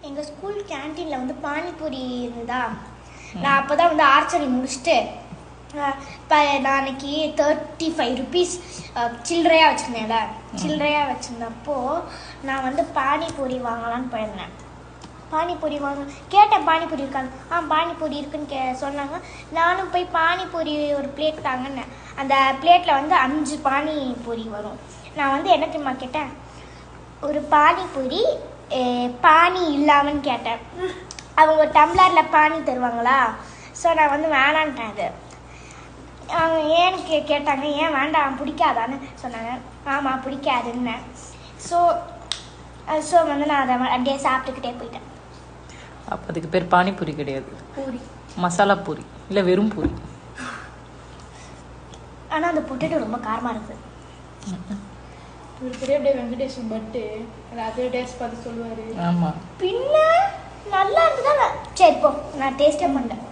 எங்கள் ஸ்கூல் கேன்டீனில் வந்து பானிபூரி இருந்ததா. நான் அப்போ தான் வந்து ஆர்ச்சரி முடிச்சுட்டு இப்போ நான் அன்னைக்கு 35 rupees சில்லறையாக வச்சுருந்தேன்ல. சில்லறையாக வச்சுருந்தப்போ நான் வந்து பானிபூரி வாங்கலான்னு போயிருந்தேன். பானிபூரி வாங்க கேட்டேன், பானிபூரி இருக்காங்க. பானிபூரி இருக்குன்னு சொன்னாங்க. நானும் போய் பானிபூரி ஒரு பிளேட் தாங்கன்னேன். அந்த பிளேட்டில் வந்து 5 பானிபூரி வரும். நான் வந்து என்ன தெரியுமா கேட்டேன், ஒரு பானிபூரி பானி இல்லாமன்னு கேட்டேன். அவங்க ஒரு டம்ளரில் பானி தருவாங்களா. ஸோ நான் வந்து வேணான்ட்டேன். அது அவங்க ஏன்னு கேட்டாங்க, ஏன் வேண்டாம் பிடிக்காதான்னு சொன்னாங்க. ஆமாம் பிடிக்காதுன்னு. ஸோ வந்து நான் அதை அப்படியே சாப்பிட்டுக்கிட்டே போயிட்டேன். அப்போ அதுக்கு பேர் பானிபூரி கிடையாது, பூரி, மசாலா பூரி இல்லை வெறும் பூரி. ஆனால் அந்த பொட்டேட்டோ ரொம்ப காரமாக இருக்குது. ஒரு பெரிய அப்படியே வெங்கடேஷன் பட்டு அதே டேஸ்ட் பார்த்து சொல்லுவார். ஆமாம் பின்ன நல்லா இருந்ததா. சரி போ, நான் டேஸ்டே பண்ணேன்.